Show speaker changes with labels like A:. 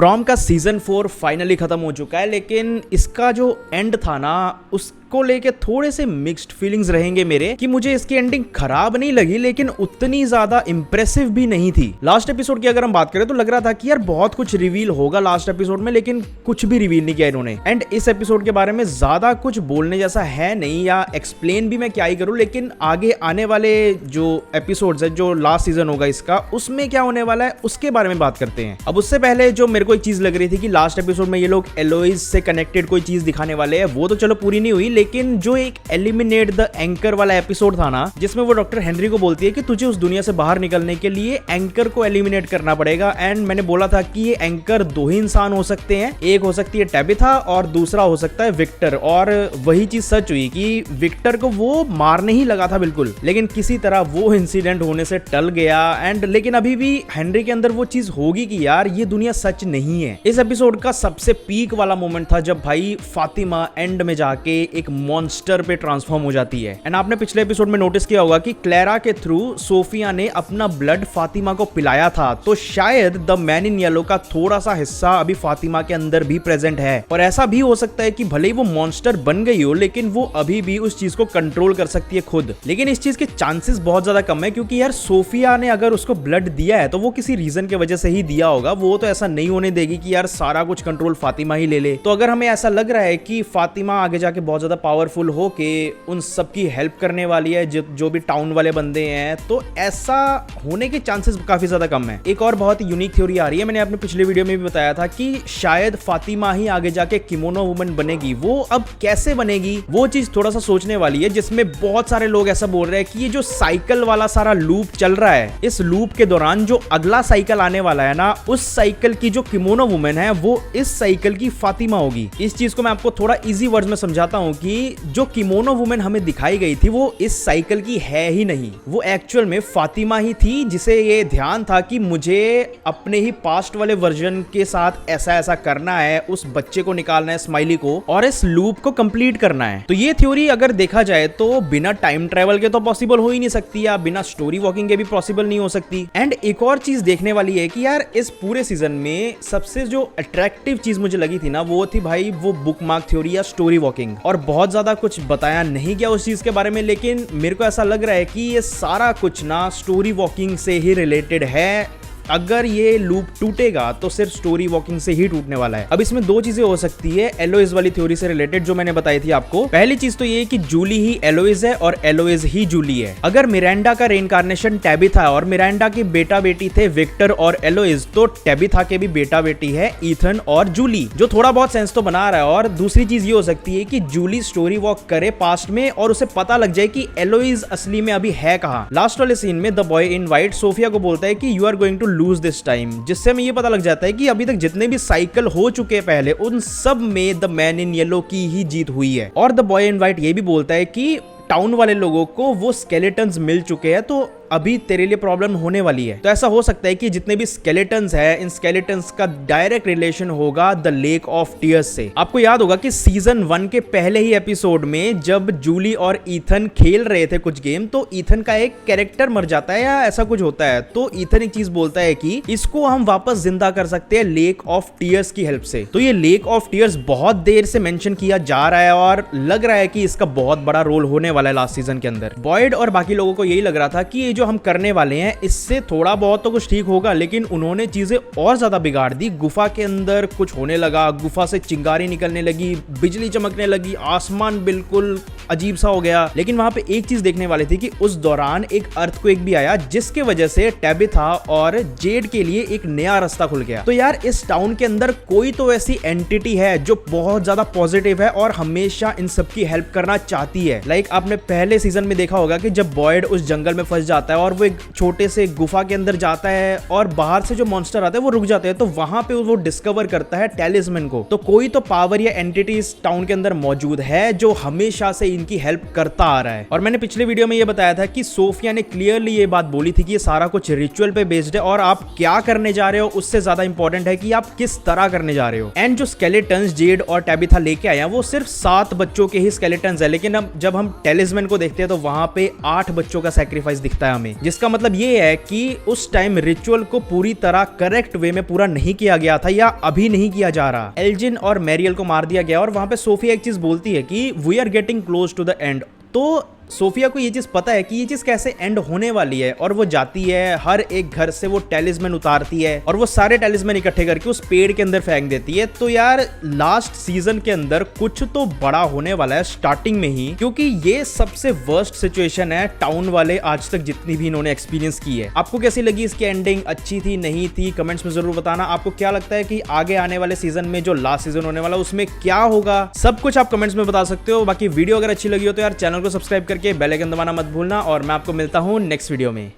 A: From का season 4 finally खत्म हो चुका है, लेकिन इसका जो एंड था ना उसको लेके थोड़े से मिक्स्ड फीलिंग्स रहेंगे मेरे कि मुझे इसकी एंडिंग खराब नहीं लगी लेकिन उतनी ज्यादा इंप्रेसिव भी नहीं थी। लास्ट एपिसोड की अगर हम बात करें तो लग रहा था कि यार बहुत कुछ रिवील होगा लास्ट एपिसोड में, लेकिन कुछ भी रिवील नहीं किया इन्होंने। एंड इस एपिसोड के बारे में ज्यादा कुछ बोलने जैसा है नहीं, या एक्सप्लेन भी मैं क्या ही करूं, लेकिन आगे आने वाले जो एपिसोड्स है, जो लास्ट सीजन होगा इसका, उसमें क्या होने वाला है उसके बारे में बात करते हैं। अब उससे पहले जो मेरे को एक चीज लग रही थी कि लास्ट एपिसोड में ये लोग एलोइस से कनेक्टेड कोई चीज दिखाने वाले हैं, वो तो चलो पूरी नहीं हुई, लेकिन जो एक एलिमिनेट द एंकर वाला एपिसोड था ना, जिसमें वो डॉक्टर हेनरी को बोलती है कि तुझे उस दुनिया से बाहर निकलने के लिए एंकर को एलिमिनेट करना पड़ेगा। एंड मैंने बोला था कि ये एंकर दो ही इंसान हो सकते हैं, एक हो सकती है टैबिथा और दूसरा हो सकता है विक्टर। और वही चीज सच हुई कि विक्टर को वो मारने ही लगा था बिल्कुल, लेकिन किसी तरह वो इंसिडेंट होने से टल गया। एंड लेकिन अभी भी हेनरी के अंदर वो चीज होगी कि यार ये दुनिया सच नहीं है। इस एपिसोड का सबसे पीक वाला मोमेंट था जब भाई फातिमा एंड में जाके एक मॉन्स्टर पे ट्रांसफॉर्म हो जाती है। एंड आपने पिछले एपिसोड में नोटिस किया होगा कि क्लेरा के थ्रू सोफिया ने अपना ब्लड फातिमा को पिलाया था, तो शायद द मैन इन येलो का थोड़ा सा हिस्सा अभी फातिमा के अंदर भी प्रेजेंट है। और ऐसा भी हो सकता है कि भले ही वो मॉन्स्टर बन गई हो, लेकिन वो अभी भी उस चीज को कंट्रोल कर सकती है खुद। लेकिन इस चीज के चांसेस बहुत ज्यादा कम है, क्योंकि यार सोफिया ने अगर उसको ब्लड दिया है तो वो किसी रीजन की वजह से ही दिया होगा। वो तो ऐसा नहीं होने देगी कि यार सारा कुछ कंट्रोल फातिमा ही ले ले। तो अगर हमें ऐसा लग रहा है कि फातिमा आगे जाके बहुत ज्यादा पावरफुल हो के उन सबकी हेल्प करने वाली है, जो भी टाउन वाले बंदे हैं, तो ऐसा होने के चांसेस काफी ज्यादा कम है। एक और बहुत ही यूनिक थ्योरी आ रही है, मैंने अपने पिछले वीडियो में भी बताया था कि शायद फातिमा ही आगे जाके किमोनो वुमन बनेगी। वो अब कैसे बनेगी वो चीज थोड़ा सा सोचने वाली है, जिसमें बहुत सारे लोग ऐसा बोल रहे हैं कि ये जो साइकिल वाला सारा लूप चल रहा है, इस लूप के दौरान जो अगला साइकिल आने वाला है ना, उस साइकिल की जो किमोनो वुमन है वो इस साइकिल की फातिमा होगी। इस चीज को मैं आपको थोड़ा इजी वर्ड्स में समझाता हूं कि जो किमोनो वुमन हमें दिखाई गई थी वो इस साइकिल की है ही नहीं, वो एक्चुअल में फातिमा ही थी, जिसे ये ध्यान था कि मुझे अपने ही पास्ट वाले वर्जन के साथ ऐसा ऐसा करना है, उस बच्चे को निकालना है स्माइली को, और इस लूप को कंप्लीट करना है। तो ये थ्योरी अगर देखा जाए तो बिना टाइम ट्रेवल के तो पॉसिबल हो ही नहीं सकती, या बिना स्टोरी वॉकिंग के भी पॉसिबल नहीं हो सकती। एंड एक और चीज देखने वाली है कि यार इस पूरे सीजन में सबसे जो अट्रैक्टिव चीज मुझे लगी थी ना, वो थी भाई वो बुकमार्क थ्योरी या स्टोरी वॉकिंग। और बहुत ज्यादा कुछ बताया नहीं गया उस चीज के बारे में, लेकिन मेरे को ऐसा लग रहा है कि ये सारा कुछ ना स्टोरी वॉकिंग से ही रिलेटेड है। अगर ये लूप टूटेगा तो सिर्फ स्टोरी वॉकिंग से ही टूटने वाला है। अब इसमें दो चीजें हो सकती है एलोइस वाली थ्योरी से रिलेटेड, जो मैंने बताई थी आपको। पहली चीज तो ये कि जूली ही एलोइस है और एलोइस ही जूली है। अगर मिरांडा का रेइनकार्नेशन टैबिथा और मिरांडा की बेटा बेटी थे विक्टर और एलोइस, तो टैबिथा के भी बेटा बेटी है ईथन और जूली, जो थोड़ा बहुत सेंस तो बना रहा है। और दूसरी चीज ये हो सकती है कि जूली स्टोरी वॉक करे पास्ट में और उसे पता लग जाए कि एलोइस असली में अभी है कहां। लास्ट वाले सीन में the boy in white Sophia को बोलता है कि you are going to lose this time, जिससे हमें ये पता लग जाता है कि अभी तक जितने भी साइकिल हो चुके पहले, उन सब में द मैन इन येलो की ही जीत हुई है। और द बॉय इन व्हाइट ये भी बोलता है कि टाउन वाले लोगों को वो स्केलेटन्स मिल चुके हैं, तो अभी तेरे लिए प्रॉब्लम होने वाली है। तो ऐसा हो सकता है कि जितने भी स्केलेटन्स है, इन स्केलेटन्स का डायरेक्ट रिलेशन होगा द लेक ऑफ टीयर्स से। आपको याद होगा कि सीजन 1 के पहले ही एपिसोड में जब जूली और ईथन खेल रहे थे कुछ गेम, तो ईथन का एक कैरेक्टर मर जाता है या ऐसा कुछ होता है, तो ईथन एक चीज बोलता है कि इसको हम वापस जिंदा कर सकते हैं लेक ऑफ टीयर्स की हेल्प से। तो ये लेक ऑफ टीयर्स बहुत देर से मेंशन किया जा रहा है और लग रहा है कि इसका बहुत बड़ा रोल होने वाला है लास्ट सीजन के अंदर। बॉयड और बाकी लोगों को यही लग रहा था कि जो हम करने वाले हैं इससे थोड़ा बहुत तो कुछ ठीक होगा, लेकिन उन्होंने चीजें और ज्यादा बिगाड़ दी। गुफा के अंदर कुछ होने लगा, गुफा से चिंगारी निकलने लगी, बिजली चमकने लगी, आसमान बिल्कुल अजीब सा हो गया। लेकिन वहां पे एक चीज देखने वाली थी कि उस दौरान एक अर्थक्वेक भी आया, जिसके वजह से टैबिथा और जेड के लिए एक नया रास्ता खुल गया। तो यार इस टाउन के अंदर कोई तो ऐसी एंटिटी है जो बहुत ज्यादा पॉजिटिव है और हमेशा इन सबकी हेल्प करना चाहती है। लाइक आपने पहले सीजन में देखा होगा कि जब बॉयड उस जंगल में फंस जाता है और वो एक छोटे से गुफा के अंदर जाता है और बाहर से जो मॉन्स्टर आते हैं वो रुक जाते हैं, तो वहां पे वो डिस्कवर करता है टैलिस्मैन को। तो कोई तो पावर या एंटिटी इस टाउन के अंदर मौजूद है जो हमेशा से इनकी हेल्प करता आ रहा है। और मैंने पिछले वीडियो में ये बताया था कि सोफिया ने क्लियरली ये बात बोली थी कि ये सारा कुछ रिचुअल पे बेस्ड है और आप क्या करने जा रहे हो उससे ज्यादा इंपॉर्टेंट है कि आप किस तरह करने जा रहे हो। एंड जो स्केलेटन्स जेड और टैबिथा लेके आए हैं वो सिर्फ 7 बच्चों के ही स्केलेटन्स है, लेकिन अब जब हम टैलिस्मैन को देखते हैं तो वहां पे 8 बच्चों का सैक्रिफाइस दिखता है में, जिसका मतलब ये है कि उस टाइम रिचुअल को पूरी तरह करेक्ट वे में पूरा नहीं किया गया था या अभी नहीं किया जा रहा। एल्जिन और मैरियल को मार दिया गया और वहां पे सोफिया एक चीज बोलती है कि we are getting close to the end. तो सोफिया को ये चीज पता है कि ये चीज कैसे एंड होने वाली है और वो जाती है, हर एक घर से वो टेलिस्मैन उतारती है और वो सारे टेलिस्मैन इकट्ठे करके उस पेड़ के अंदर फेंक देती है। तो यार लास्ट सीजन के अंदर कुछ तो बड़ा होने वाला है स्टार्टिंग में ही, क्योंकि ये सबसे वर्स्ट सिचुएशन है टाउन वाले आज तक जितनी भी इन्होंने एक्सपीरियंस की है। आपको कैसी लगी इसकी एंडिंग? अच्छी थी, नहीं थी? कमेंट्स में जरूर बताना। आपको क्या लगता है कि आगे आने वाले सीजन में जो लास्ट सीजन होने वाला उसमें क्या होगा? सब कुछ आप कमेंट्स में बता सकते हो। बाकी वीडियो अगर अच्छी लगी हो तो यार चैनल को सब्सक्राइब करके बेल आइकन दबाना मत भूलना और मैं आपको मिलता हूं नेक्स्ट वीडियो में।